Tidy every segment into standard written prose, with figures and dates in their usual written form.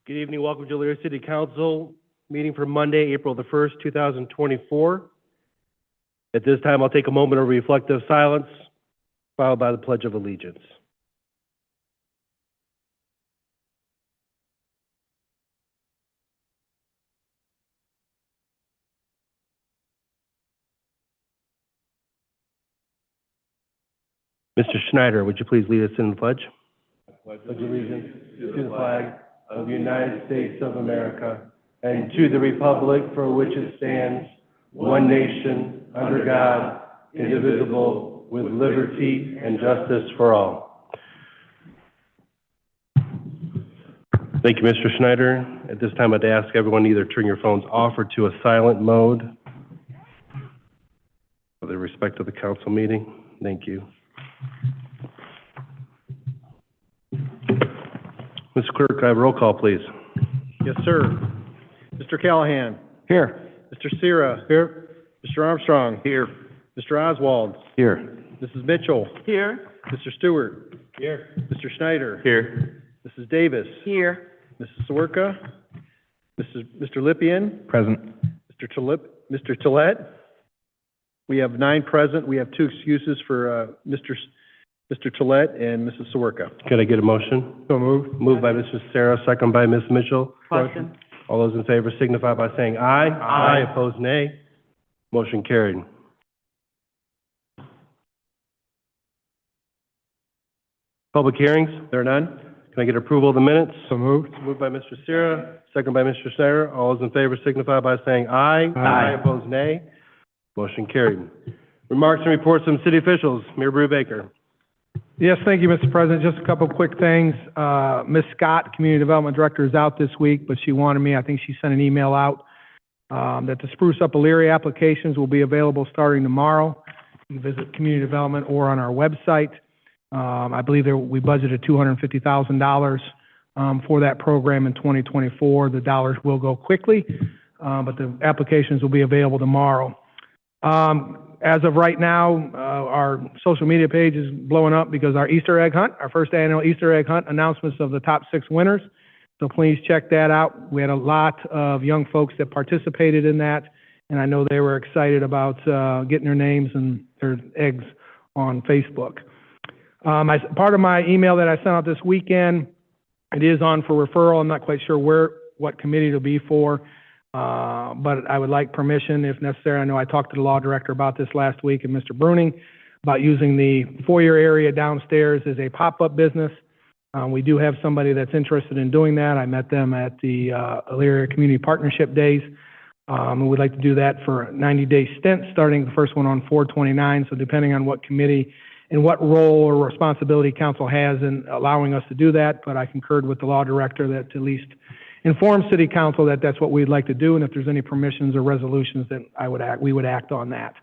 Good evening. Welcome to Elyria City Council meeting for Monday, April the 1st, 2024. At this time, I'll take a moment of reflective silence, followed by the Pledge of Allegiance. Mr. Schneider, would you please lead us in the pledge? I pledge allegiance to the flag of the United States of America and to the republic for which it stands, one nation, under God, indivisible, with liberty and justice for all. Thank you, Mr. Schneider. At this time, I'd ask everyone to either turn your phones off or to a silent mode with respect to the council meeting. Thank you. Ms. Clerk, I have a roll call, please. Yes, sir. Mr. Callahan. Here. Mr. Sierra. Here. Mr. Armstrong. Here. Mr. Oswald. Here. Mrs. Mitchell. Here. Mr. Stewart. Here. Mr. Schneider. Here. Mrs. Davis. Here. Mrs. Sawerka. Mr. Lippian. Present. Mr. Tollett. We have 9 present. We have 2 excuses for Mr. Tollett and Mrs. Sawerka. Could I get a motion? So moved. Moved by Mr. Sarah, second by Ms. Mitchell. Question. All those in favor signify by saying aye. Aye. Opposed, nay. Motion carried. Public hearings? There are none? Can I get approval of the minutes? So moved. Moved by Mr. Sierra, second by Mr. Schneider. All those in favor signify by saying aye. Aye. Opposed, nay. Motion carried. Remarks and reports from city officials. Mayor Brubaker. Yes, thank you, Mr. President. Just a couple quick things. Ms. Scott, Community Development Director, is out this week, but she wanted me, I think she sent an email out, that the Spruce Up Elyria applications will be available starting tomorrow. You can visit Community Development or on our website. I believe we budgeted $250,000 for that program in 2024. The dollars will go quickly, but the applications will be available tomorrow. As of right now, our social media page is blowing up because our Easter egg hunt, our first annual Easter egg hunt, announcements of the top 6 winners. So please check that out. We had a lot of young folks that participated in that, and I know they were excited about getting their names and their eggs on Facebook. Part of my email that I sent out this weekend, it is on for referral. I'm not quite sure what committee it'll be for. But I would like permission, if necessary. I know I talked to the law director about this last week, and Mr. Bruning, about using the foyer area downstairs as a pop-up business. We do have somebody that's interested in doing that. I met them at the Elyria Community Partnership Days. And we'd like to do that for a 90-day stint, starting the first one on 4/29. So depending on what committee and what role or responsibility council has in allowing us to do that, but I concurred with the law director that to at least inform city council that that's what we'd like to do, and if there's any permissions or resolutions, then we would act on that.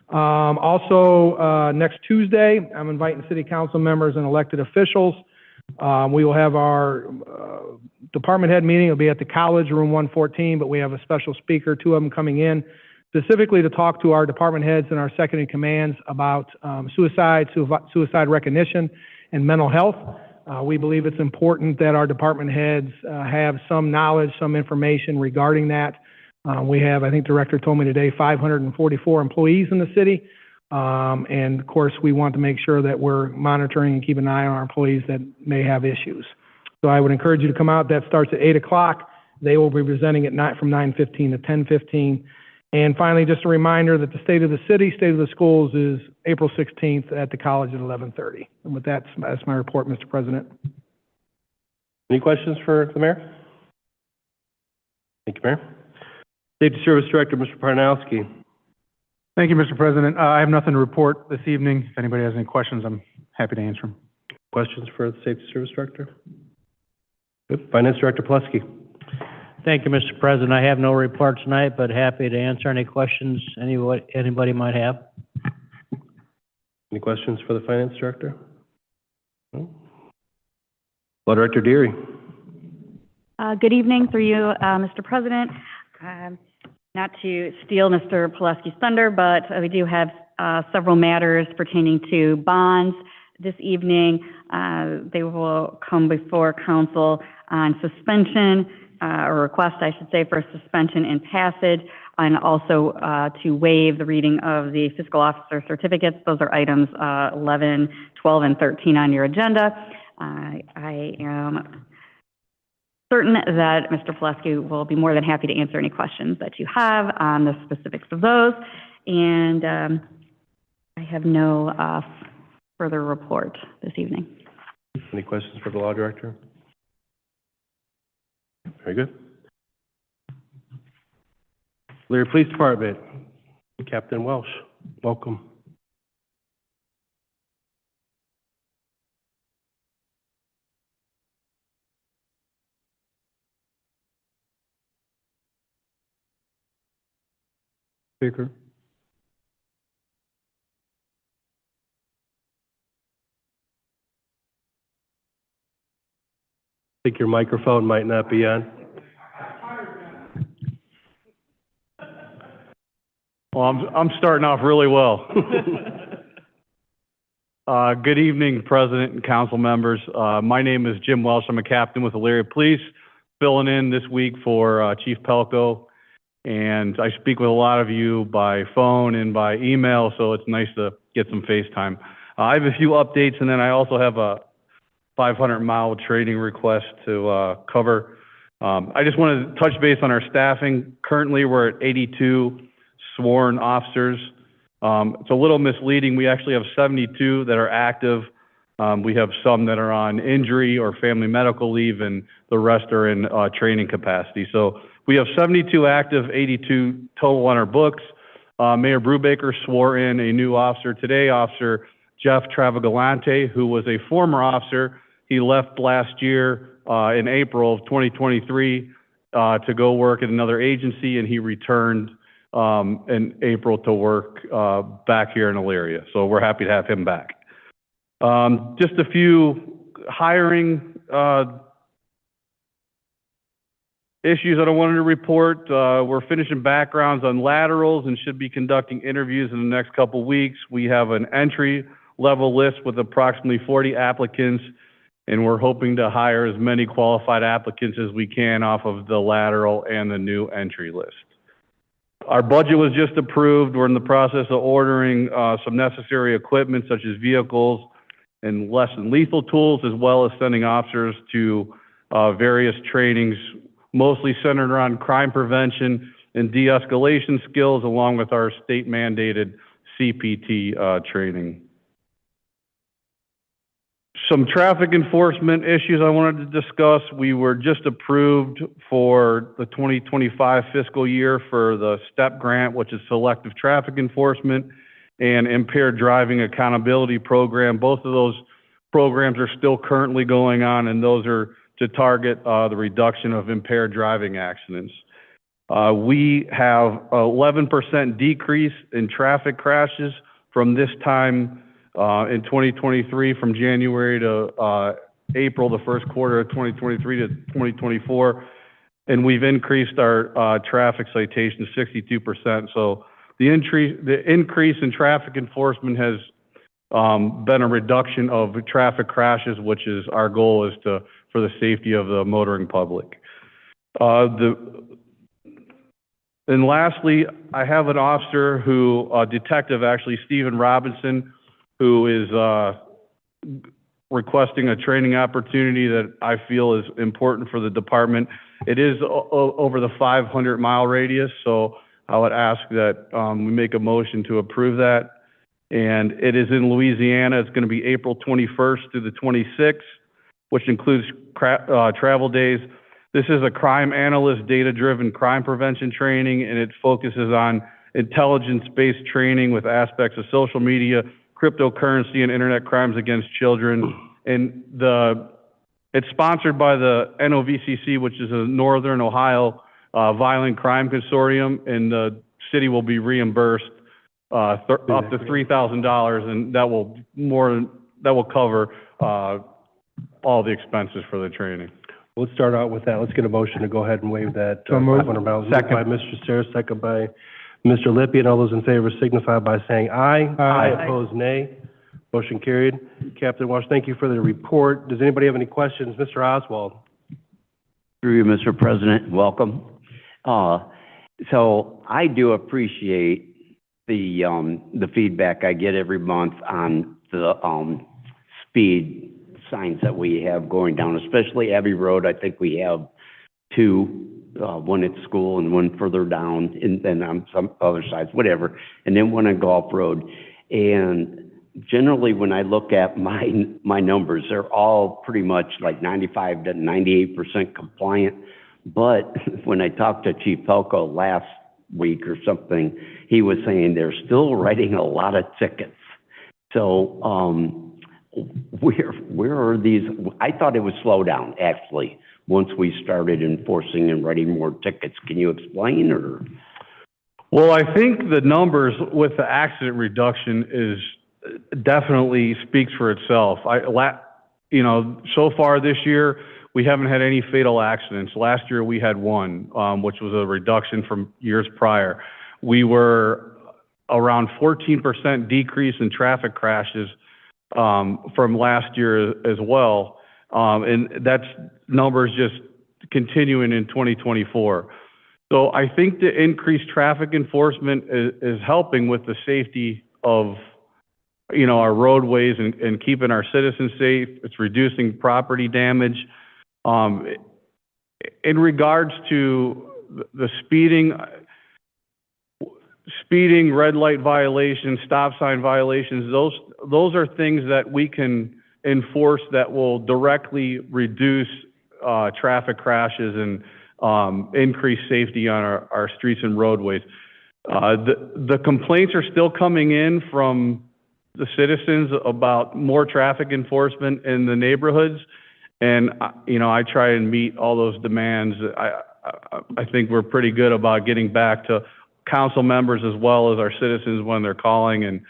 Also, next Tuesday, I'm inviting city council members and elected officials. We will have our department head meeting. It'll be at the college, room 114, but we have a special speaker, 2 of them coming in, specifically to talk to our department heads and our second in commands about suicide recognition, and mental health. We believe it's important that our department heads have some knowledge, some information regarding that. We have, I think the director told me today, 544 employees in the city. And of course, we want to make sure that we're monitoring and keep an eye on our employees that may have issues. So I would encourage you to come out. That starts at 8 o'clock. They will be presenting at from 9:15 to 10:15. And finally, just a reminder that the State of the City, State of the Schools is April 16th at the college at 11:30. And with that, that's my report, Mr. President. Any questions for the mayor? Thank you, Mayor. Safety Service Director, Mr. Parnowski. Thank you, Mr. President. I have nothing to report this evening. If anybody has any questions, I'm happy to answer them. Questions for the Safety Service Director? Good. Finance Director Plesky. Thank you, Mr. President. I have no report tonight, but happy to answer any questions anybody might have. Any questions for the Finance Director? No? Law Director Deary. Good evening through you, Mr. President. Not to steal Mr. Pileski's thunder, but we do have several matters pertaining to bonds this evening, they will come before council on suspension, or request, I should say, for suspension and passage, and also to waive the reading of the fiscal officer certificates. Those are items 11, 12, and 13 on your agenda. I am certain that Mr. Plesky will be more than happy to answer any questions that you have on the specifics of those. And I have no further report this evening. Any questions for the law director? Very good. Elyria Police Department, Captain Welsh, welcome. Speaker. I think your microphone might not be on. Well, I'm starting off really well. Good evening, President and council members. My name is Jim Welsh. I'm a captain with Elyria Police, filling in this week for Chief Pelko. And I speak with a lot of you by phone and by email, so it's nice to get some FaceTime. I have a few updates, and then I also have a 500-mile training request to cover. I just wanted to touch base on our staffing. Currently, we're at 82 sworn officers. It's a little misleading. We actually have 72 that are active. We have some that are on injury or family medical leave, and the rest are in training capacity. So we have 72 active, 82 total on our books. Mayor Brubaker swore in a new officer today, Officer Jeff Travagalante, who was a former officer. He left last year in April of 2023 to go work at another agency, and he returned in April to work back here in Elyria. So we're happy to have him back. Just a few hiring issues that I wanted to report. We're finishing backgrounds on laterals and should be conducting interviews in the next couple weeks. We have an entry level list with approximately 40 applicants, and we're hoping to hire as many qualified applicants as we can off of the lateral and the new entry list. Our budget was just approved. We're in the process of ordering some necessary equipment such as vehicles and less than lethal tools, as well as sending officers to various trainings, mostly centered around crime prevention and de-escalation skills, along with our state mandated CPT training. Some traffic enforcement issues I wanted to discuss. We were just approved for the 2025 fiscal year for the STEP grant, which is Selective Traffic Enforcement and Impaired Driving Accountability Program. Both of those programs are still currently going on, and those are to target the reduction of impaired driving accidents. We have 11% decrease in traffic crashes from this time in 2023, from January to April, the first quarter of 2023 to 2024, and we've increased our traffic citations 62%. So the increase in traffic enforcement has been a reduction of traffic crashes, which is our goal, is for the safety of the motoring public. And lastly, I have an officer who, detective actually, Stephen Robinson, who is requesting a training opportunity that I feel is important for the department. It is over the 500-mile radius, so I would ask that we make a motion to approve that. And it is in Louisiana. It's going to be April 21st through the 26th, which includes travel days. This is a crime analyst, data-driven crime prevention training, and it focuses on intelligence-based training with aspects of social media, cryptocurrency, and internet crimes against children. And it's sponsored by the NOVCC, which is a Northern Ohio Violent Crime Consortium, and the city will be reimbursed up to $3,000, and that will cover all the expenses for the training. Let's start out with that. Let's get a motion to go ahead and waive that. So moved. 500 miles. Second by Mr. Sarah, second by Mr. Lippian. All those in favor signify by saying aye. Aye. Opposed, nay. Motion carried. Captain Walsh, thank you for the report. Does anybody have any questions? Mr. Oswald? Through you, Mr. President, welcome. So I do appreciate the feedback I get every month on the speed signs that we have going down, especially Abbey Road. I think we have two, one at school and one further down, and then on some other sides, whatever, and then one on Golf Road. And generally, when I look at my numbers, they're all pretty much like 95 to 98% compliant. But when I talked to Chief Pelko last week or something, he was saying they're still writing a lot of tickets. So where are these? I thought it would slow down, actually, once we started enforcing and writing more tickets. Can you explain, or? Well, I think the numbers with the accident reduction is definitely speaks for itself. So far this year, we haven't had any fatal accidents. Last year, we had one, which was a reduction from years prior. We were around 14% decrease in traffic crashes from last year as well. And that's numbers just continuing in 2024. So I think the increased traffic enforcement is helping with the safety of, our roadways and keeping our citizens safe. It's reducing property damage. In regards to the speeding, red light violations, stop sign violations, those are things that we can enforce that will directly reduce traffic crashes and increase safety on our streets and roadways. The complaints are still coming in from the citizens about more traffic enforcement in the neighborhoods. And, I try and meet all those demands. I think we're pretty good about getting back to council members as well as our citizens when they're calling. And,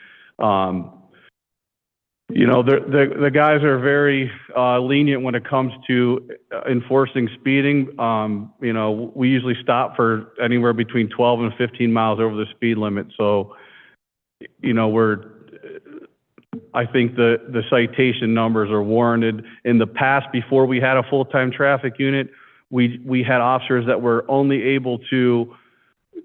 the guys are very lenient when it comes to enforcing speeding. We usually stop for anywhere between 12 and 15 miles over the speed limit. So, I think the citation numbers are warranted. In the past, before we had a full-time traffic unit, we had officers that were only able to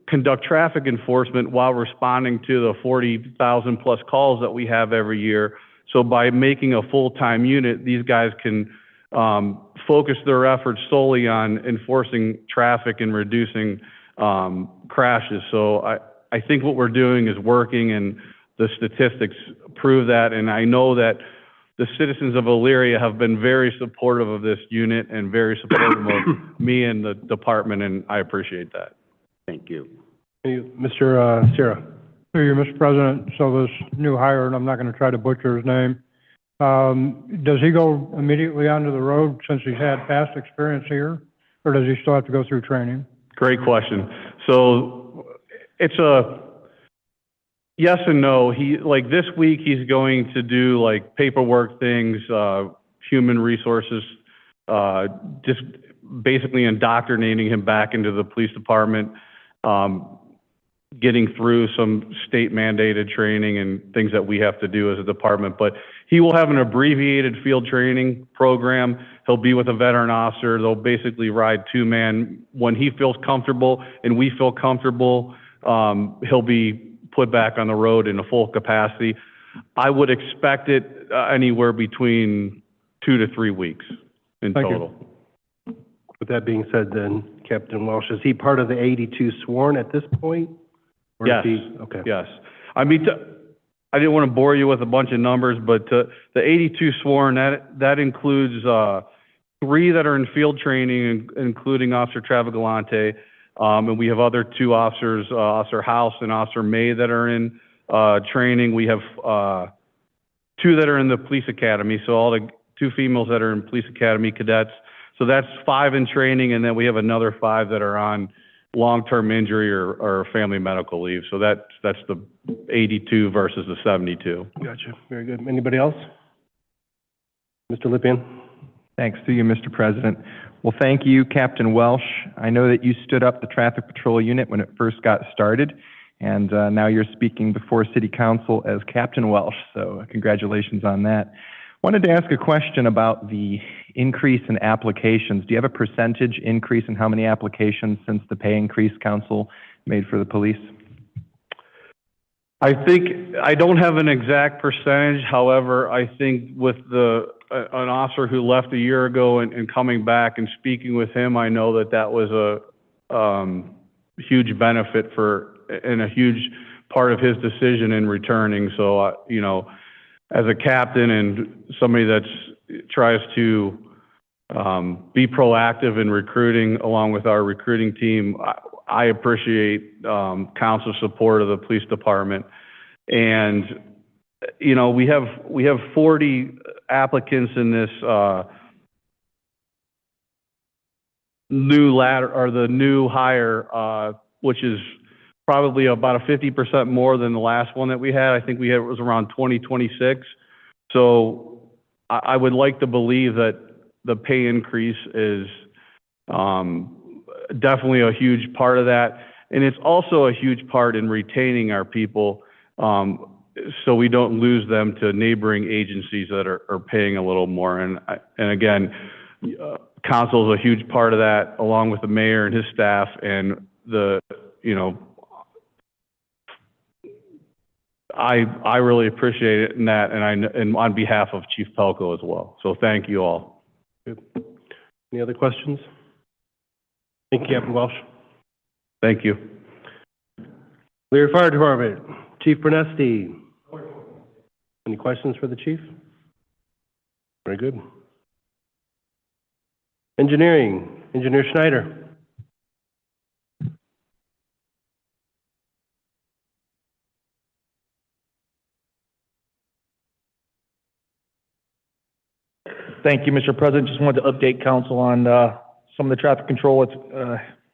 conduct traffic enforcement while responding to the 40,000 plus calls that we have every year. So by making a full-time unit, these guys can focus their efforts solely on enforcing traffic and reducing crashes. So I think what we're doing is working, and the statistics prove that. And I know that the citizens of Elyria have been very supportive of this unit and very supportive of me and the department, and I appreciate that. Thank you. Mr. Sarah? Through you, Mr. President, so this new hire, and I'm not going to try to butcher his name, does he go immediately onto the road since he's had past experience here, or does he still have to go through training? Great question. So it's a yes and no. This week he's going to do paperwork things, human resources, just basically indoctrinating him back into the police department, getting through some state mandated training and things that we have to do as a department. But he will have an abbreviated field training program. He'll be with a veteran officer. They'll basically ride two-man. When he feels comfortable and we feel comfortable, he'll be put back on the road in a full capacity. I would expect it anywhere between 2 to 3 weeks in total. With that being said then, Captain Walsh, is he part of the 82 sworn at this point? Or Yes. Okay. Yes. I mean, I didn't want to bore you with a bunch of numbers, but the 82 sworn, that includes 3 that are in field training, including Officer Travagalante. And we have other 2 officers, Officer House and Officer May, that are in training. We have 2 that are in the police academy, so all the 2 females that are in police academy cadets. So that's 5 in training, and then we have another 5 that are on long-term injury or family medical leave. So that's the 82 versus the 72. Gotcha. Very good. Anybody else? Mr. Lippian? Thanks to you, Mr. President. Well, thank you, Captain Welsh. I know that you stood up the traffic patrol unit when it first got started, And now you're speaking before City Council as Captain Welsh, so congratulations on that. Wanted to ask a question about the increase in applications. Do you have a percentage increase in how many applications since the pay increase council made for the police? I think, I don't have an exact percentage, however, I think with an officer who left a year ago and coming back and speaking with him, I know that was a huge benefit and a huge part of his decision in returning. So, you know, as a captain and somebody that tries to be proactive in recruiting along with our recruiting team, I appreciate council's support of the police department. And, you know, we have 40 applicants in this new ladder, or the new hire, which is probably about a 50% more than the last one that we had. I think it was around 26. So I would like to believe that the pay increase is definitely a huge part of that. And it's also a huge part in retaining our people, so we don't lose them to neighboring agencies that are paying a little more. And again, council is a huge part of that, along with the mayor and his staff, and you know, I really appreciate it in that, and on behalf of Chief Pelko as well. So thank you all. Good. Any other questions? Thank you, Captain Welsh. Thank you. Elyria Fire Department, Chief Bernesti. Any questions for the chief? Very good. Engineering, Engineer Schneider. Thank you, Mr. President. Just wanted to update council on some of the traffic control that's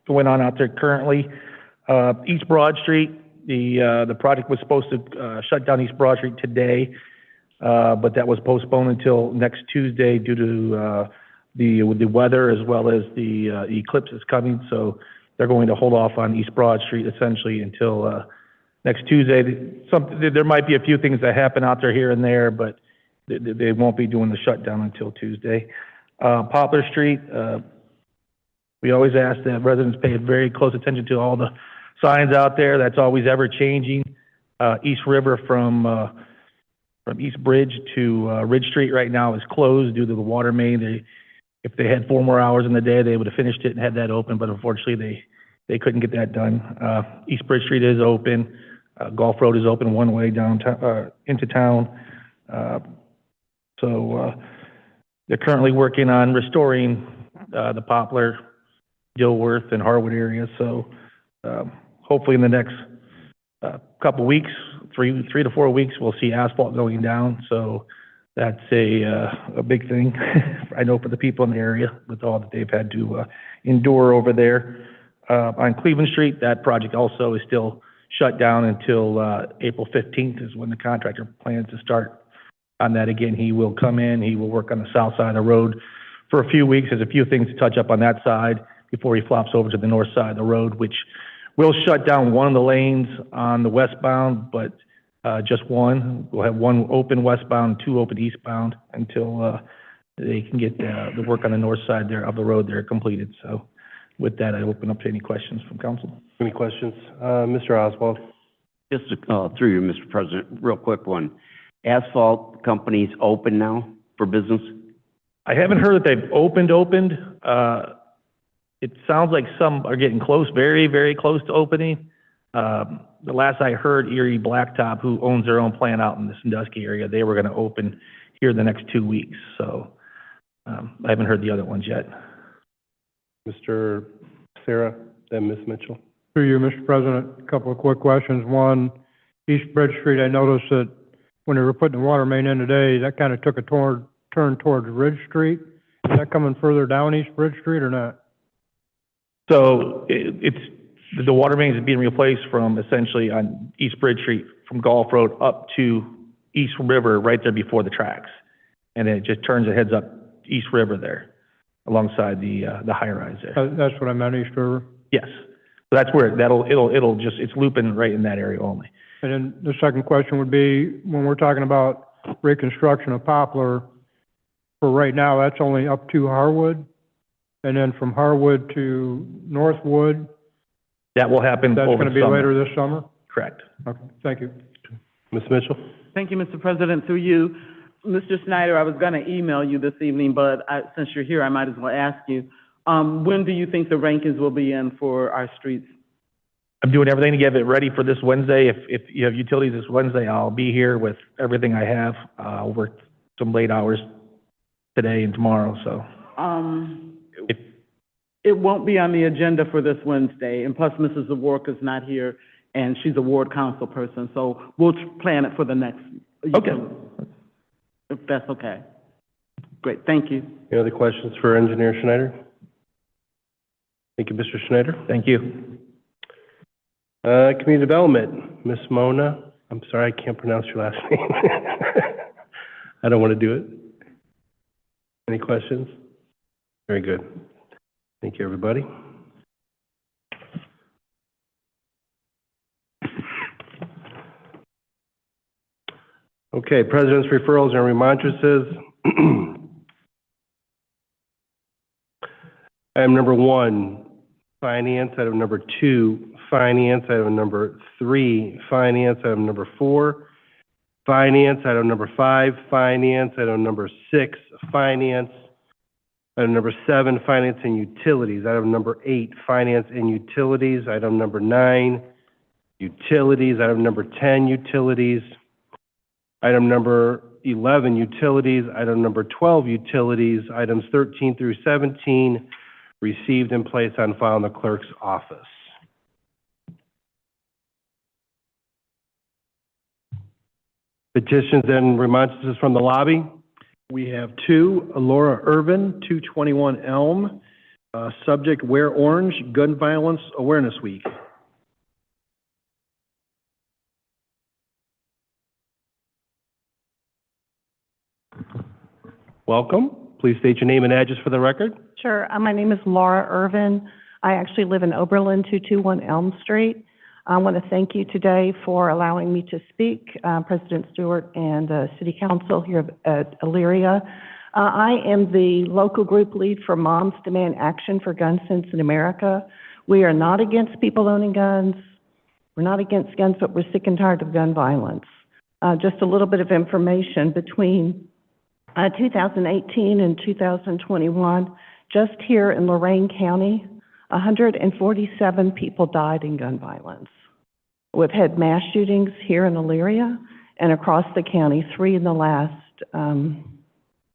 going on out there currently. East Broad Street, the project was supposed to shut down East Broad Street today, but that was postponed until next Tuesday due to the weather, as well as the eclipse is coming. So they're going to hold off on East Broad Street essentially until next Tuesday. There might be a few things that happen out there here and there, but they won't be doing the shutdown until Tuesday. Poplar Street, we always ask that residents pay very close attention to all the signs out there. That's always ever changing. East River from East Bridge to Ridge Street right now is closed due to the water main. If they had 4 more hours in the day, they would have finished it and had that open, but unfortunately they couldn't get that done. East Bridge Street is open. Gulf Road is open one way downtown, into town. So they're currently working on restoring the Poplar, Dilworth, and Harwood area. So hopefully in the next couple weeks, 3 to 4 weeks, we'll see asphalt going down. So that's a big thing, I know, for the people in the area with all that they've had to endure over there. On Cleveland Street, that project also is still shut down until April 15th is when the contractor plans to start on that again. He will come in, he will work on the south side of the road for a few weeks. There's a few things to touch up on that side before he flops over to the north side of the road, which will shut down one of the lanes on the westbound, but just one. We'll have 1 open westbound, 2 open eastbound until they can get the work on the north side there of the road there completed. So with that, I open up to any questions from council. Any questions? Mr. Oswald. Just through you, Mr. President, real quick one. Asphalt companies open now for business? I haven't heard that they've opened. It sounds like some are getting close, very, very close to opening. The last I heard, Erie Blacktop, who owns their own plant out in the Sandusky area, they were going to open here in the next 2 weeks. So I haven't heard the other ones yet. Mr. Sarah, then Ms. Mitchell. Through you, Mr. President, a couple of quick questions. One, East Bridge Street, I noticed that when they were putting the water main in today, that kind of took a turn towards Ridge Street. Is that coming further down East Bridge Street or not? So it's the water mains is being replaced from essentially on East Bridge Street from Gulf Road up to East River, right there before the tracks, and then it just turns and heads up East River there, alongside the high rise there. That's what I meant, East River. Yes. So that's where it'll just, it's looping right in that area only. And then the second question would be, when we're talking about reconstruction of Poplar, for right now, that's only up to Harwood? And then from Harwood to Northwood, That will happen that's over gonna the be summer. later this summer? Correct. Okay, thank you. Ms. Mitchell? Thank you, Mr. President. Through you, Mr. Snyder, I was going to email you this evening, but since you're here, I might as well ask you. When do you think the rankings will be in for our streets? I'm doing everything to get it ready for this Wednesday. If you have utilities this Wednesday, I'll be here with everything I have. I'll work some late hours today and tomorrow, so. It won't be on the agenda for this Wednesday, and plus Mrs. Zaworka's not here, and she's a ward council person, so we'll plan it for the next. Okay. If that's okay. Great, thank you. Any other questions for Engineer Schneider? Thank you, Mr. Schneider. Thank you. Community Development, Ms. Mona. I'm sorry, I can't pronounce your last name. I don't want to do it. Any questions? Very good. Thank you, everybody. Okay, President's referrals and remonstrances. Item number 1, Finance. Item number 2, Finance. Item number 3, Finance. Item number 4, Finance. Item number 5, Finance. Item number 6, Finance. Item number 7, Finance and Utilities. Item number 8, Finance and Utilities. Item number 9, Utilities. Item number 10, Utilities. Item number 11, Utilities. Item number 12, Utilities. Items 13 through 17, received and placed on file in the clerk's office. Petitions and remonstrances from the lobby. We have 2, Laura Irvin, 221 Elm, subject Wear Orange, Gun Violence Awareness Week. Welcome. Please state your name and address for the record. Sure. My name is Laura Irvin. I actually live in Oberlin, 221 Elm Street. I want to thank you today for allowing me to speak, President Stewart and City Council here at Elyria. I am the local group lead for Moms Demand Action for Gun Sense in America. We are not against people owning guns. We're not against guns, but we're sick and tired of gun violence. Just a little bit of information between 2018 and 2021, just here in Lorain County, 147 people died in gun violence. We've had mass shootings here in Elyria and across the county, 3 in the last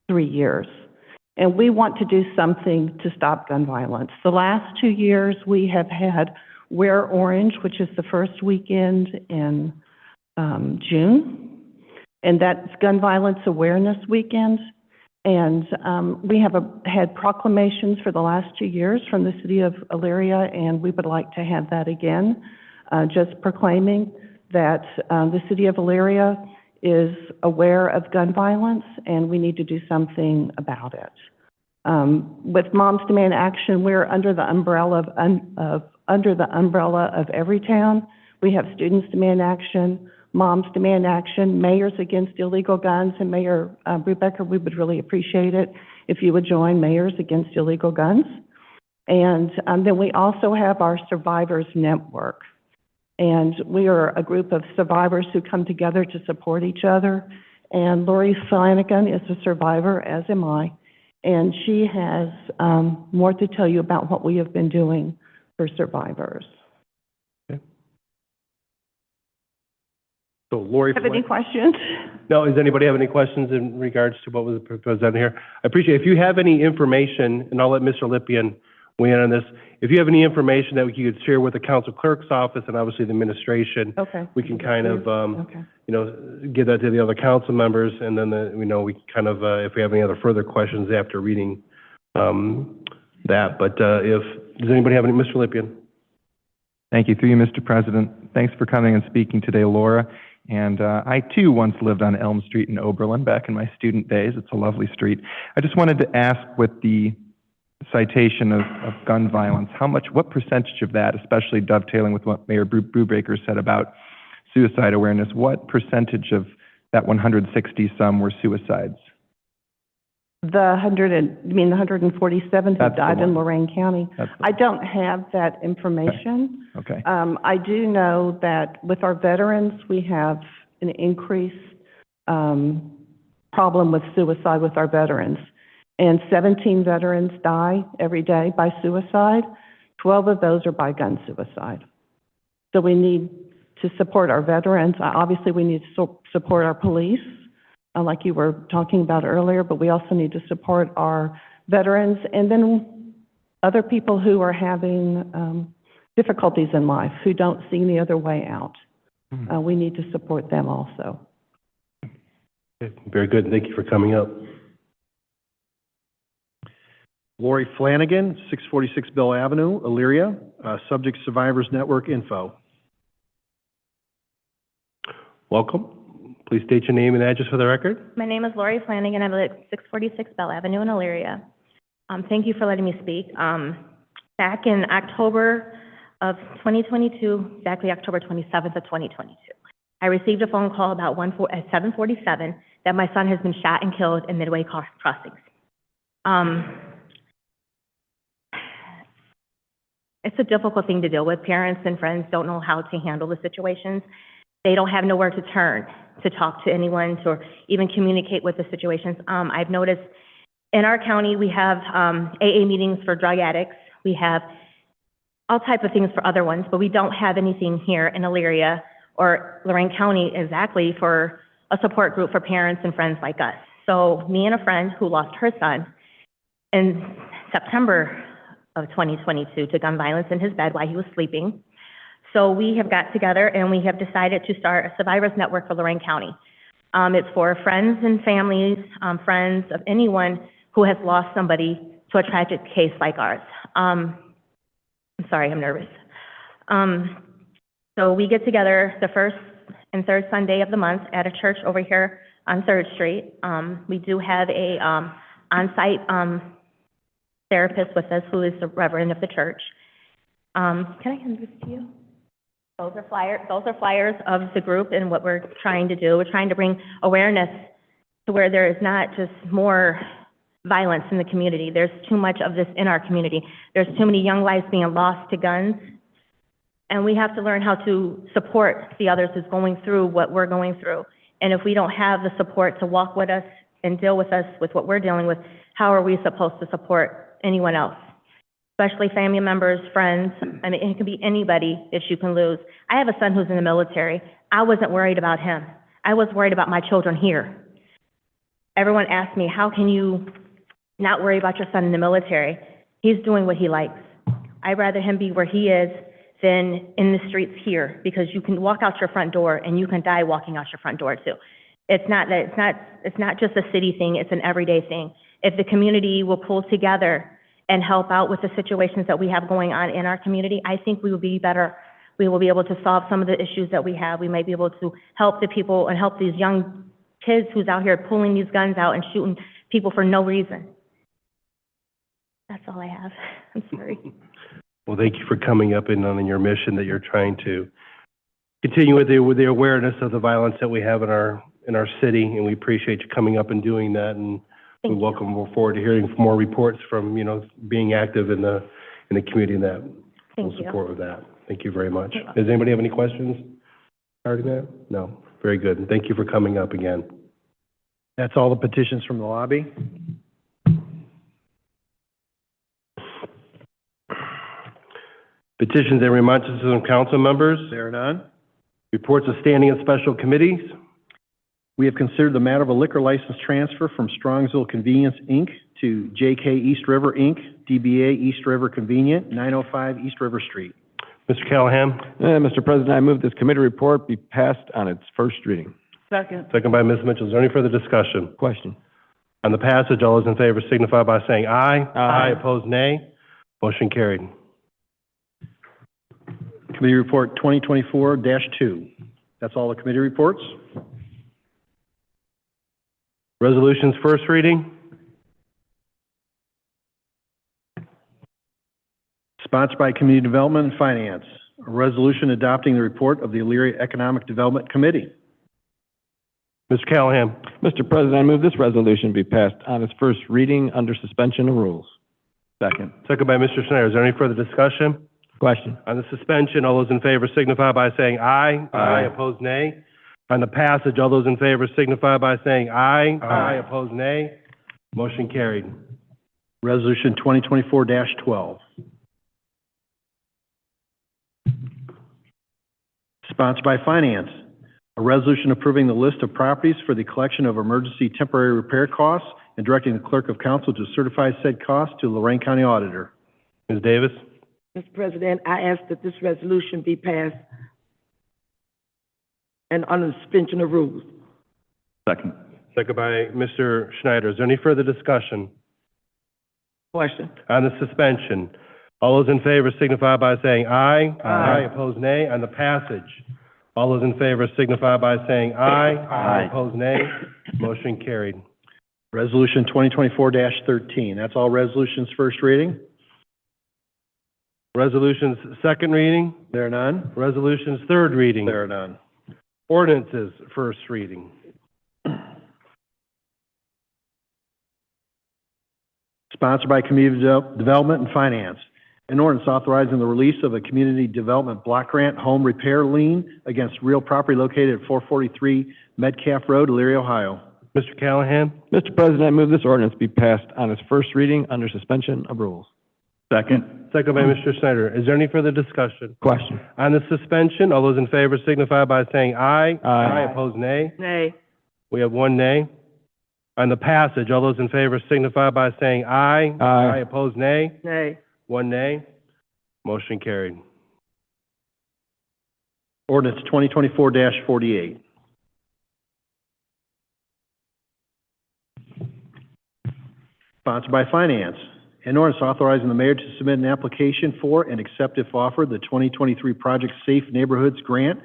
3 years. And we want to do something to stop gun violence. The last 2 years, we have had Wear Orange, which is the first weekend in June, and that's Gun Violence Awareness Weekend. And we have had proclamations for the last 2 years from the city of Elyria, and we would like to have that again, just proclaiming that the city of Elyria is aware of gun violence and we need to do something about it. With Moms Demand Action, we're under the umbrella of Everytown. We have Students Demand Action, Moms Demand Action, Mayors Against Illegal Guns, and Mayor Brubaker, we would really appreciate it if you would join Mayors Against Illegal Guns. And then we also have our Survivors Network. And we are a group of survivors who come together to support each other. And Lori Flanagan is a survivor, as am I. And she has more to tell you about what we have been doing for survivors. So Lori. Have any questions? No, does anybody have any questions in regards to what was presented here? I appreciate it. If you have any information, and I'll let Mr. Lippian weigh in on this, if you have any information that you could share with the council clerk's office and obviously the administration, Okay. we can kind of, Okay. you know, give that to the other council members, and then, we can kind of, if we have any other further questions after reading that. But does anybody have any? Mr. Lippian? Thank you. Through you, Mr. President. Thanks for coming and speaking today, Laura. And I, too, once lived on Elm Street in Oberlin back in my student days. It's a lovely street. I just wanted to ask, with the citation of gun violence, what percentage of that, especially dovetailing with what Mayor Brubaker said about suicide awareness, what percentage of that 160 some were suicides? You mean the 147 who That's the died in one. Lorain County? That's the I don't have that information. Okay. I do know that with our veterans, we have an increased problem with suicide with our veterans. And 17 veterans die every day by suicide. 12 of those are by gun suicide. So we need to support our veterans. Obviously, we need to support our police, like you were talking about earlier, but we also need to support our veterans and then other people who are having difficulties in life, who don't see any other way out. We need to support them also. Okay, very good. Thank you for coming up. Lori Flanagan, 646 Bell Avenue, Elyria, subject Survivors Network info. Welcome. Please state your name and address for the record. My name is Lori Flanagan. I live at 646 Bell Avenue in Elyria. Thank you for letting me speak. Back in October of 2022, exactly October 27th of 2022, I received a phone call about at 7:47 that my son has been shot and killed in Midway Crossings. It's a difficult thing to deal with. Parents and friends don't know how to handle the situations. They don't have nowhere to turn to talk to anyone or even communicate with the situations. I've noticed in our county, we have AA meetings for drug addicts. We have all types of things for other ones, but we don't have anything here in Elyria or Lorain County exactly for a support group for parents and friends like us. So me and a friend who lost her son in September of 2022 to gun violence in his bed while he was sleeping. So we have got together and we have decided to start a Survivors Network for Lorain County. It's for friends and families, friends of anyone who has lost somebody to a tragic case like ours. I'm sorry, I'm nervous. So we get together the first and third Sunday of the month at a church over here on 3rd Street. We do have a on-site therapist with us who is the reverend of the church. Can I hand this to you? Those are flyers of the group and what we're trying to do. We're trying to bring awareness to where there is not just more violence in the community. There's too much of this in our community. There's too many young lives being lost to guns. And we have to learn how to support the others who's going through what we're going through. And if we don't have the support to walk with us and deal with us with what we're dealing with, how are we supposed to support anyone else? Especially family members, friends. I mean, it can be anybody that you can lose. I have a son who's in the military. I wasn't worried about him. I was worried about my children here. Everyone asked me, how can you not worry about your son in the military? He's doing what he likes. I'd rather him be where he is than in the streets here, because you can walk out your front door and you can die walking out your front door too. It's not just a city thing, it's an everyday thing. If the community will pull together and help out with the situations that we have going on in our community, I think we will be better. We will be able to solve some of the issues that we have. We might be able to help the people and help these young kids who's out here pulling these guns out and shooting people for no reason. That's all I have. I'm sorry. Well, thank you for coming up and on your mission that you're trying to continue with the awareness of the violence that we have in our city, and we appreciate you coming up and doing that. And we welcome forward to hearing more reports from being active in the community, and that we'll support with that. Thank you very much. Does anybody have any questions regarding that? No. Very good. And thank you for coming up again. That's all the petitions from the lobby. Petitions and remonstrances from council members. There are none. Reports of standing and special committees. We have considered the matter of a liquor license transfer from Strongsville Convenience, Inc. to JK East River, Inc., DBA East River Convenient, 905 East River Street. Mr. Callahan. Mr. President, I move this committee report be passed on its first reading. Second. Second by Ms. Mitchell. Is there any further discussion? Question. On the passage, all those in favor signify by saying aye. Aye. Opposed, nay. Motion carried. Committee report 2024-2. That's all the committee reports. Resolutions first reading. Sponsored by Community Development and Finance, a resolution adopting the report of the Elyria Economic Development Committee. Mr. Callahan. Mr. President, I move this resolution be passed on its first reading under suspension of rules. Second. Second by Mr. Snyder. Is there any further discussion? Question. On the suspension, all those in favor signify by saying aye. Aye. Opposed, nay. On the passage, all those in favor signify by saying aye. Aye. Opposed, nay. Motion carried. Resolution 2024-12. Sponsored by Finance, a resolution approving the list of properties for the collection of emergency temporary repair costs and directing the clerk of council to certify said costs to Lorraine County Auditor. Ms. Davis. Mr. President, I ask that this resolution be passed and under suspension of rules. Second. Second by Mr. Schneider. Is there any further discussion? Question. On the suspension, all those in favor signify by saying aye. Aye. Opposed, nay. On the passage, all those in favor signify by saying aye. Aye. Opposed, nay. Motion carried. Resolution 2024-13. That's all resolutions first reading. Resolutions second reading. There are none. Resolutions third reading. There are none. Ordinances first reading. Sponsored by Community Development and Finance. An ordinance authorizing the release of a community development block grant home repair lien against real property located at 443 Metcalf Road, Elyria, Ohio. Mr. Callahan. Mr. President, I move this ordinance be passed on its first reading under suspension of rules. Second. Second by Mr. Snyder. Is there any further discussion? Question. On the suspension, all those in favor signify by saying aye. Aye. Opposed, nay. Nay. We have one nay. On the passage, all those in favor signify by saying aye. Aye. Opposed, nay. Nay. One nay. Motion carried. Ordinance 2024-48. Sponsored by Finance. An ordinance authorizing the mayor to submit an application for and accept if offered the 2023 Project Safe Neighborhoods Grant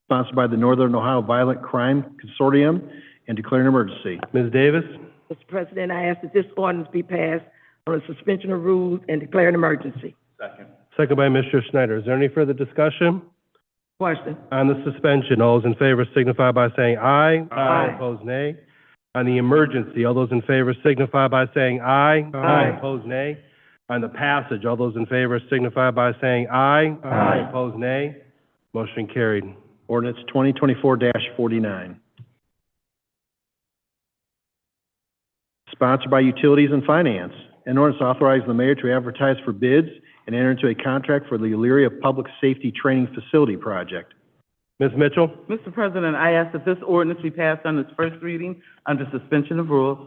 sponsored by the Northern Ohio Violent Crime Consortium and declare an emergency. Ms. Davis. Mr. President, I ask that this ordinance be passed on a suspension of rules and declare an emergency. Second by Mr. Snyder. Is there any further discussion? Question. On the suspension, all those in favor signify by saying aye. Aye. Opposed, nay. On the emergency, all those in favor signify by saying aye. Aye. Opposed, nay. On the passage, all those in favor signify by saying aye. Aye. Opposed, nay. Motion carried. Ordinance 2024-49. Sponsored by Utilities and Finance. An ordinance authorizing the mayor to advertise for bids and enter into a contract for the Elyria Public Safety Training Facility Project. Ms. Mitchell. Mr. President, I ask that this ordinance be passed on its first reading under suspension of rules.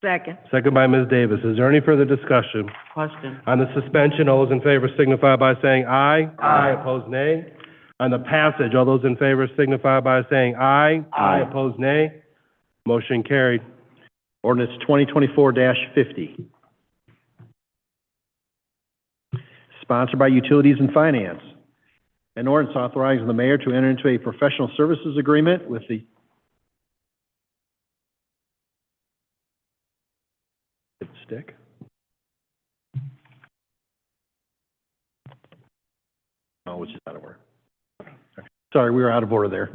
Second. Second by Ms. Davis. Is there any further discussion? Question. On the suspension, all those in favor signify by saying aye. Aye. Opposed, nay. On the passage, all those in favor signify by saying aye. Aye. Opposed, nay. Motion carried. Ordinance 2024-50. Sponsored by Utilities and Finance. An ordinance authorizing the mayor to enter into a professional services agreement with the stick. Oh, which is out of order. Sorry, we were out of order there.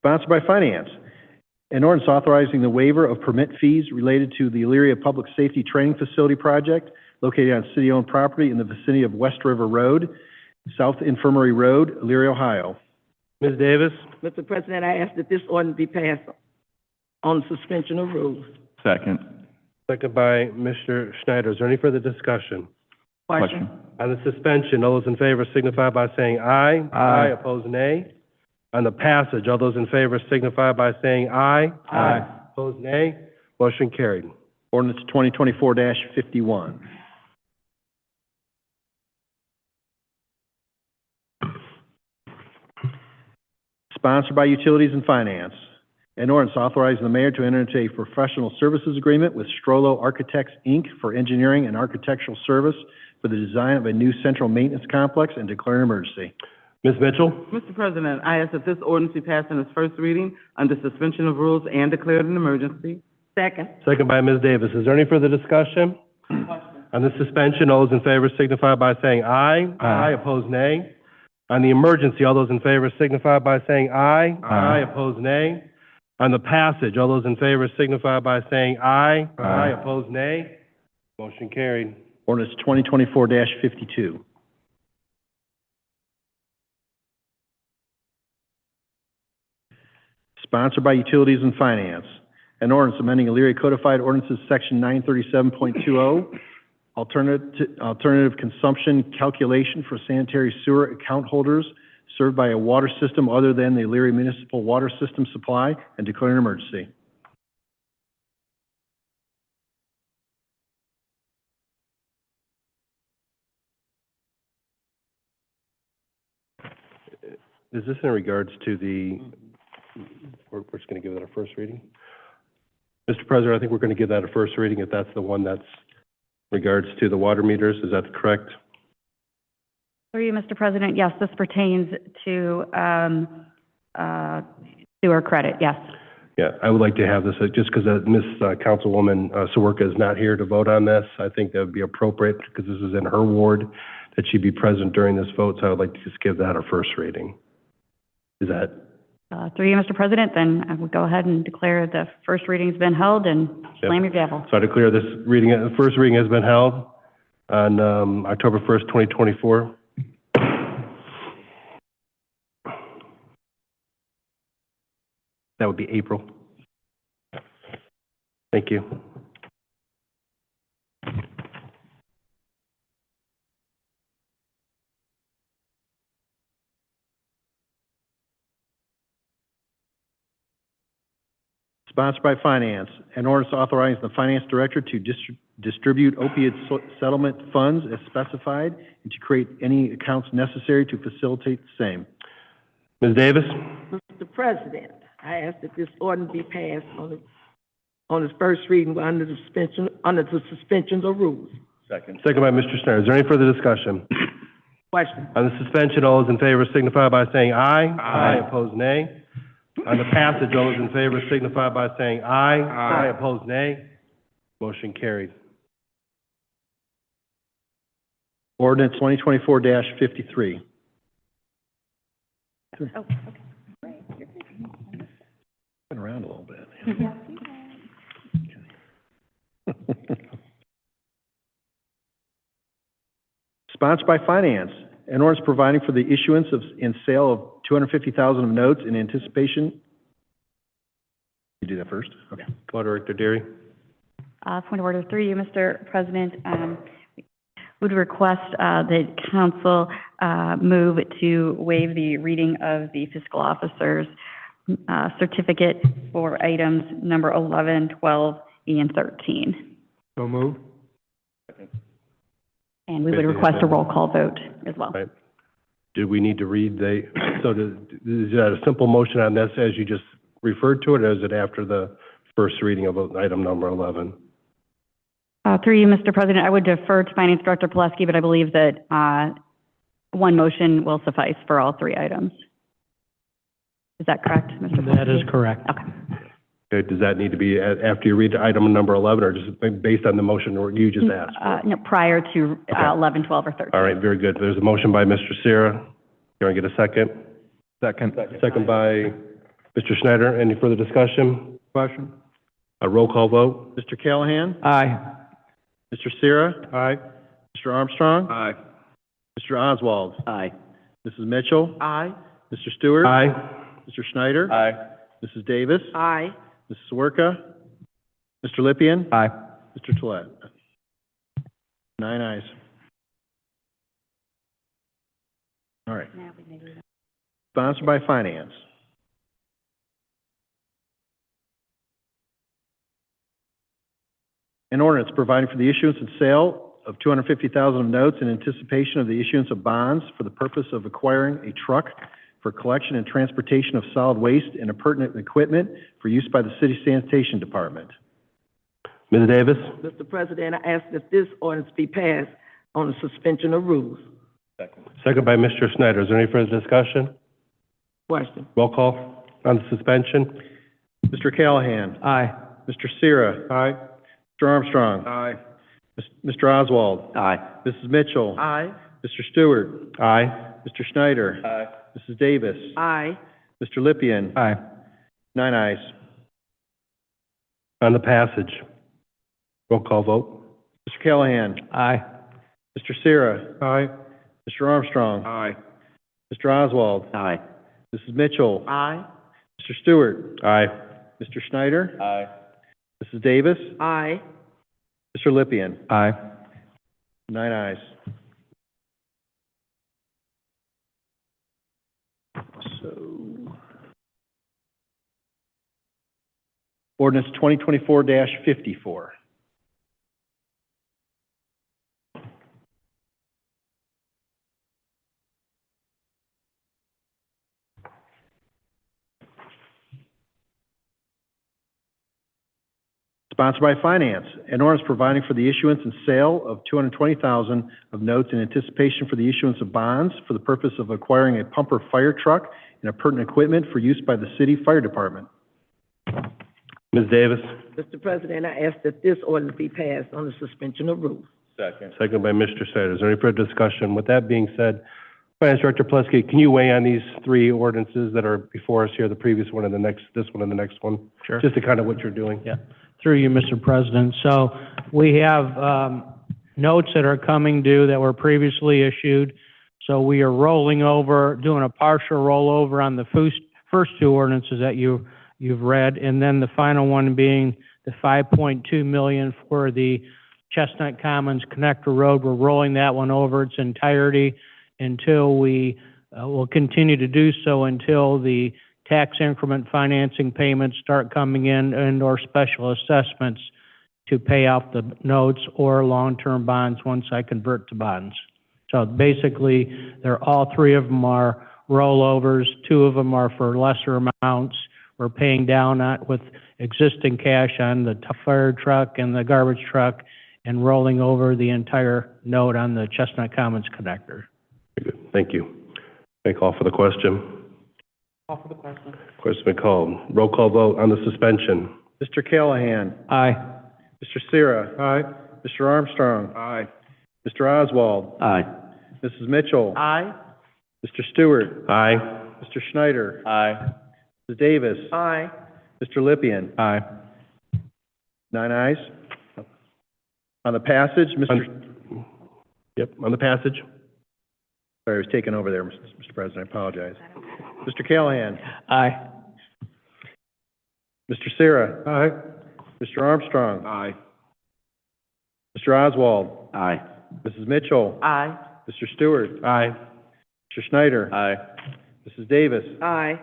Sponsored by Finance. An ordinance authorizing the waiver of permit fees related to the Elyria Public Safety Training Facility Project located on city-owned property in the vicinity of West River Road, South Infirmary Road, Elyria, Ohio. Ms. Davis. Mr. President, I ask that this ordinance be passed on suspension of rules. Second. Second by Mr. Schneider. Is there any further discussion? Question. On the suspension, all those in favor signify by saying aye. Aye. Opposed, nay. On the passage, all those in favor signify by saying aye. Aye. Opposed, nay. Motion carried. Ordinance 2024-51. Sponsored by Utilities and Finance. An ordinance authorizing the mayor to enter into a professional services agreement with Strollo Architects, Inc. for engineering and architectural service for the design of a new central maintenance complex and declare an emergency. Ms. Mitchell. Mr. President, I ask that this ordinance be passed on its first reading under suspension of rules and declared an emergency. Second. Second by Ms. Davis. Is there any further discussion? On the suspension, all those in favor signify by saying aye. Aye. Opposed, nay. On the emergency, all those in favor signify by saying aye. Aye. Opposed, nay. On the passage, all those in favor signify by saying aye. Aye. Opposed, nay. Motion carried. Ordinance 2024-52. Sponsored by Utilities and Finance. An ordinance amending Elyria Codified Ordinances, Section 937.20, alternative consumption calculation for sanitary sewer account holders served by a water system other than the Elyria Municipal Water System Supply, and declaring an emergency. Is this in regards to the, we're just going to give that a first reading? Mr. President, I think we're going to give that a first reading if that's the one that's regards to the water meters. Is that correct? Through you, Mr. President, yes, this pertains to sewer credit, yes. Yeah, I would like to have this, just because Ms. Councilwoman Sawerka is not here to vote on this. I think that would be appropriate, because this is in her ward, that she be present during this vote, so I would like to just give that a first reading. Is that? Through you, Mr. President, then I would go ahead and declare the first reading's been held and slam your gavel. So I declare this reading, the first reading has been held on October 1st, 2024. That would be April. Thank you. Sponsored by Finance. An ordinance authorizing the Finance Director to distribute opiate settlement funds as specified and to create any accounts necessary to facilitate the same. Ms. Davis? Mr. President, I ask that this ordinance be passed on its first reading under the suspension of rules. Second. Second by Mr. Snyder. Is there any further discussion? Question. On the suspension, all those in favor signify by saying aye. Aye. Opposed, nay. On the passage, all those in favor signify by saying aye. Aye. Opposed, nay. Motion carried. Ordinance 2024-53. Oh, okay. Been around a little bit. Sponsored by Finance. An ordinance providing for the issuance of and sale of $250,000 of notes in anticipation. You do that first? Okay. Water Director Derry. Point of order through you, Mr. President. Would request that council move to waive the reading of the fiscal officer's certificate for items number 11, 12, and 13. So move. And we would request a roll call vote as well. Right. Do we need to read is that a simple motion on this as you just referred to it, or is it after the first reading of item number 11? Through you, Mr. President, I would defer to Finance Director Pileski, but I believe that one motion will suffice for all three items. Is that correct, Mr. Pileski? That is correct. Okay. Okay, does that need to be after you read item number 11, or just based on the motion you just asked for? No, prior to 11, 12, or 13. All right, very good. There's a motion by Mr. Sierra. You want to get a second? Second. Second by Mr. Schneider. Any further discussion? Question? A roll call vote? Mr. Callahan? Aye. Mr. Sierra? Aye. Mr. Armstrong? Aye. Mr. Oswald? Aye. Mrs. Mitchell? Aye. Mr. Stewart? Aye. Mr. Schneider? Aye. Mrs. Davis? Aye. Mrs. Sawerka? Mr. Lippian? Aye. Mr. Tolet? 9 ayes. All right. Sponsored by Finance. An ordinance providing for the issuance and sale of $250,000 of notes in anticipation of the issuance of bonds for the purpose of acquiring a truck for collection and transportation of solid waste and appurtenant equipment for use by the City Sanitation Department. Ms. Davis? Mr. President, I ask that this ordinance be passed on the suspension of rules. Second by Mr. Snyder. Is there any further discussion? Question. Roll call on the suspension? Mr. Callahan? Aye. Mr. Sierra. Aye. Mr. Armstrong. Aye. Mr. Oswald. Aye. Mrs. Mitchell. Aye. Mr. Stewart. Aye. Mr. Schneider. Aye. Mrs. Davis. Aye. Mr. Lippian. Aye. 9 ayes. On the passage, roll call vote. Mr. Callahan. Aye. Mr. Sierra. Aye. Mr. Armstrong. Aye. Mr. Oswald. Aye. Mrs. Mitchell. Aye. Mr. Stewart. Aye. Mr. Schneider. Aye. Mrs. Davis. Aye. Mr. Lippian. Aye. 9 ayes. So, ordinance 2024-54. Sponsored by Finance, an ordinance providing for the issuance and sale of $220,000 of notes in anticipation for the issuance of bonds for the purpose of acquiring a pumper fire truck and pertinent equipment for use by the city fire department. Ms. Davis, Mr. President, I ask that this ordinance be passed on the suspension of rules. Second. second by Mr. Snyder. Is there any further discussion? With that being said, Finance Director Plesky, can you weigh on these three ordinances that are before us here, the previous one and the next, this one and the next one? Sure. Just to kind of what you're doing? Yeah, through you, Mr. President. So we have notes that are coming due that were previously issued. So we are rolling over, doing a partial rollover on the first two ordinances that you've read, and then the final one being the $5.2 million for the Chestnut Commons Connector Road. We're rolling that one over its entirety until we will continue to do so until the tax increment financing payments start coming in and/or special assessments to pay off the notes or long-term bonds once I convert to bonds. So basically, all three of them are rollovers. Two of them are for lesser amounts. We're paying down with existing cash on the fire truck and the garbage truck and rolling over the entire note on the Chestnut Commons connector. Very good. Thank you. May I call for the question? Call for the question. Question been called. Roll call vote on the suspension. Mr. Callahan. Aye. Mr. Sierra. Aye. Mr. Armstrong. Aye. Mr. Oswald. Aye. Mrs. Mitchell. Aye. Mr. Stewart. Aye. Mr. Schneider. Aye. Mrs. Davis. Aye. Mr. Lippian. Aye. 9 ayes. On the passage, Yep, on the passage. Sorry, I was taking over there, Mr. President, I apologize. Mr. Callahan. Aye. Mr. Sierra. Aye. Mr. Armstrong. Aye. Mr. Oswald. Aye. Mrs. Mitchell. Aye. Mr. Stewart. Aye. Mr. Schneider. Aye. Mrs. Davis. Aye.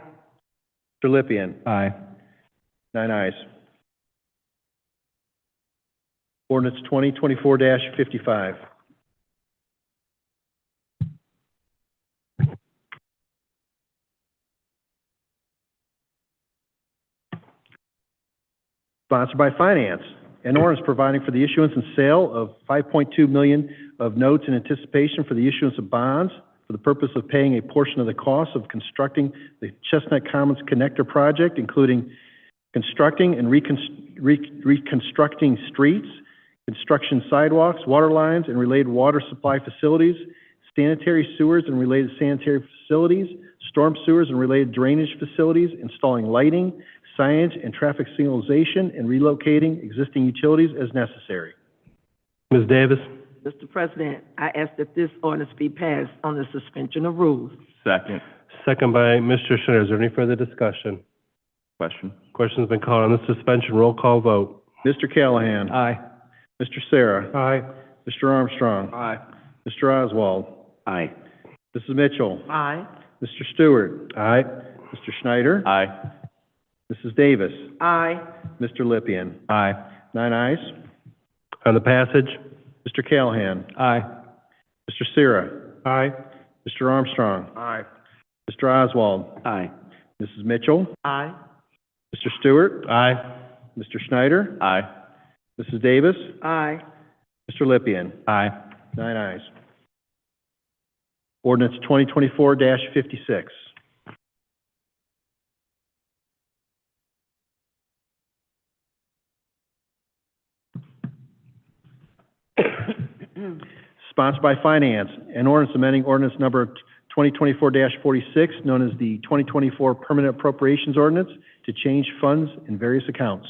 Mr. Lippian. Aye. 9 ayes. Ordinance 2024-55. Sponsored by Finance, an ordinance providing for the issuance and sale of $5.2 million of notes in anticipation for the issuance of bonds for the purpose of paying a portion of the cost of constructing the Chestnut Commons Connector project, including constructing and reconstructing streets, construction sidewalks, water lines, and related water supply facilities, sanitary sewers and related sanitary facilities, storm sewers and related drainage facilities, installing lighting, signage, and traffic signalization, and relocating existing utilities as necessary. Ms. Davis? Mr. President, I ask that this ordinance be passed on the suspension of rules. Second. Second by Mr. Schneider. Is there any further discussion? Question. Question's been called on the suspension. Roll call vote. Mr. Callahan. Aye. Mr. Sarah. Aye. Mr. Armstrong. Aye. Mr. Oswald. Aye. Mrs. Mitchell. Aye. Mr. Stewart. Aye. Mr. Schneider. Aye. Mrs. Davis. Aye. Mr. Lippian. Aye. 9 ayes. On the passage? Mr. Callahan. Aye. Mr. Sierra. Aye. Mr. Armstrong. Aye. Mr. Oswald. Aye. Mrs. Mitchell. Aye. Mr. Stewart. Aye. Mr. Schneider. Aye. Mrs. Davis. Aye. Mr. Lippian. Aye. 9 ayes. Ordinance 2024-56. Sponsored by Finance, an ordinance amending ordinance number 2024-46, known as the 2024 Permanent Appropriations Ordinance, to change funds in various accounts.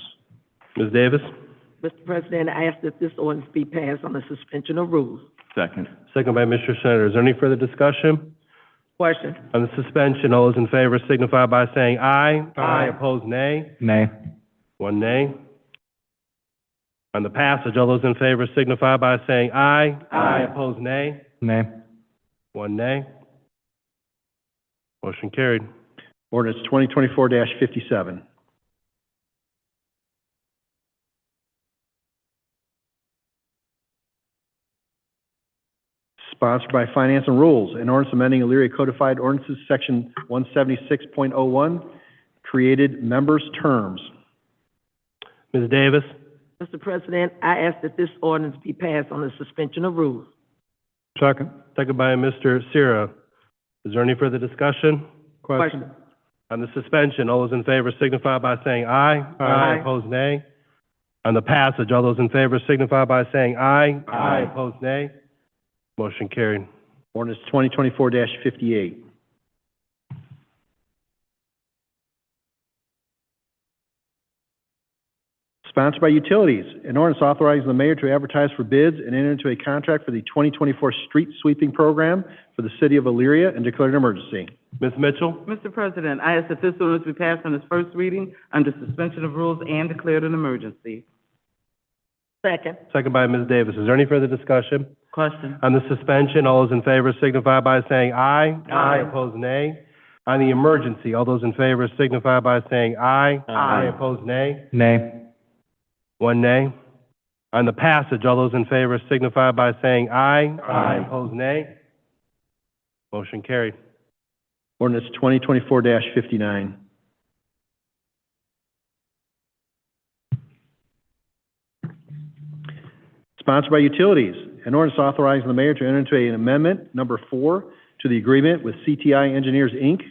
Ms. Davis? Mr. President, I ask that this ordinance be passed on the suspension of rules. Second. Second by Mr. Snyder. Is there any further discussion? Question. On the suspension, all those in favor signify by saying aye. Aye. Opposed, nay. Nay. One nay. On the passage, all those in favor signify by saying aye. Aye. Opposed, nay. Nay. One nay. Motion carried. Ordinance 2024-57. Sponsored by Finance and Rules, an ordinance amending Elyria Codified Ordinances, Section 176.01, created members' terms. Ms. Davis? Mr. President, I ask that this ordinance be passed on the suspension of rules. Second. Second by Mr. Sierra. Is there any further discussion? Question. On the suspension, all those in favor signify by saying aye. Aye. Opposed, nay. On the passage, all those in favor signify by saying aye. Aye. Opposed, nay. Motion carried. Ordinance 2024-58. Sponsored by Utilities, an ordinance authorizing the mayor to advertise for bids and enter into a contract for the 2024 street sweeping program for the city of Elyria and declare an emergency. Ms. Mitchell? Mr. President, I ask that this ordinance be passed on its first reading under suspension of rules and declared an emergency. Second. Second by Ms. Davis. Is there any further discussion? Question. On the suspension, all those in favor signify by saying aye. Aye. Opposed, nay. On the emergency, all those in favor signify by saying aye. Aye. Opposed, nay. Nay. One nay. On the passage, all those in favor signify by saying aye. Aye. Opposed, nay. Motion carried. Ordinance 2024-59. Sponsored by Utilities, an ordinance authorizing the mayor to enter into an amendment, number 4, to the agreement with CTI Engineers, Inc.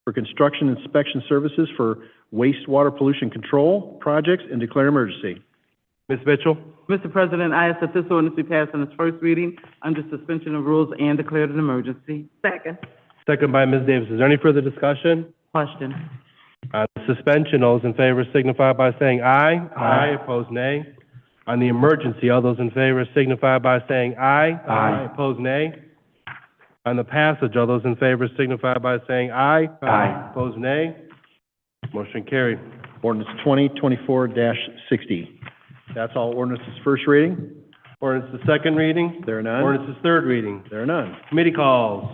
for construction inspection services for wastewater pollution control projects and declare emergency. Ms. Mitchell? Mr. President, I ask that this ordinance be passed on its first reading under suspension of rules and declared an emergency. Second. Second by Ms. Davis. Is there any further discussion? Question. On the suspension, all those in favor signify by saying aye. Aye. Opposed, nay. On the emergency, all those in favor signify by saying aye. Aye. Opposed, nay. On the passage, all those in favor signify by saying aye. Aye. Opposed, nay. Motion carried. Ordinance 2024-60. That's all ordinances first reading. Ordinance the second reading. There are none. Ordinance the third reading. There are none. Committee calls.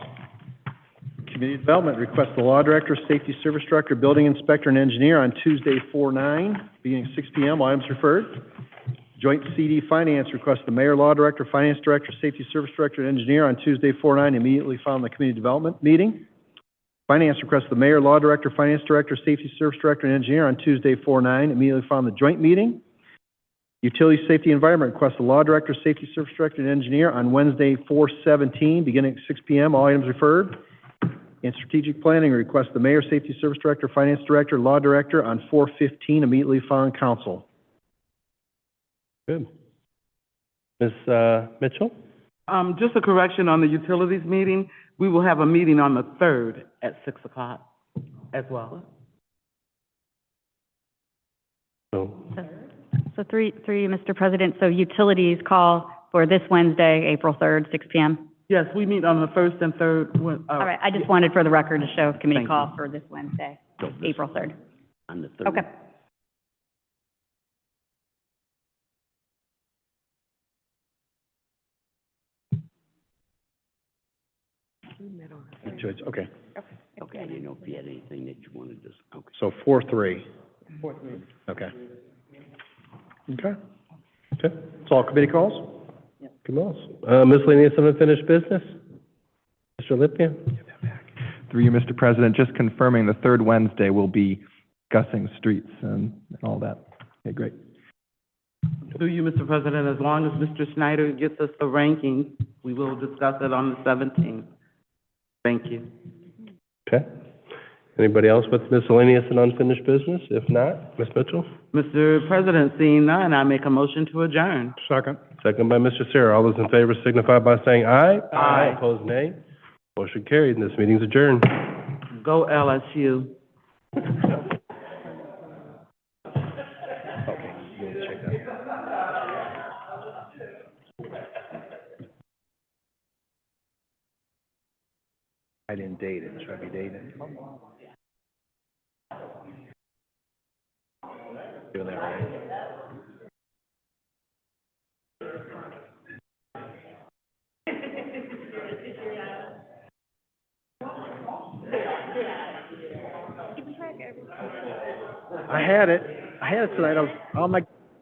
Community Development requests the Law Director, Safety Service Director, Building Inspector, and Engineer on Tuesday, 4/9, beginning at 6 p.m. All items referred. Joint CD Finance requests the Mayor, Law Director, Finance Director, Safety Service Director, and Engineer on Tuesday, 4/9, immediately following the Community Development meeting. Finance requests the Mayor, Law Director, Finance Director, Safety Service Director, and Engineer on Tuesday, 4/9, immediately following the joint meeting. Utility Safety Environment requests the Law Director, Safety Service Director, and Engineer on Wednesday, 4/17, beginning at 6 p.m. All items referred. And Strategic Planning requests the Mayor, Safety Service Director, Finance Director, Law Director on 4/15, immediately following council. Good. Ms. Mitchell? Just a correction on the utilities meeting. We will have a meeting on the 3rd at 6 o'clock as well. So three, Mr. President, so utilities call for this Wednesday, April 3rd, 6 p.m. Yes, we meet on the 1st and 3rd. All right, I just wanted for the record to show committee Thank call for this Wednesday, April 3rd. On the 3rd. Okay. Okay, Okay, I didn't know if you had anything that you wanted to, okay. so 4/3. Okay. Okay. Okay. That's all committee calls? Come on. Miscellaneous unfinished business? Mr. Lipia? Through you, Mr. President, just confirming the third Wednesday will be discussing streets and all that. Okay, great. Through you, Mr. President, as long as Mr. Snyder gets us the rankings, we will discuss it on the 17th. Thank you. Okay. Anybody else with miscellaneous and unfinished business? If not, Ms. Mitchell? Mr. President, seeing none, I make a motion to adjourn. Second. Second by Mr. Sarah. All those in favor signify by saying aye. Aye. Opposed, nay. Motion carried, and this meeting's adjourned. Go LSU. I didn't date it. Should I be dating? Doing that right. I had it tonight. I was, all my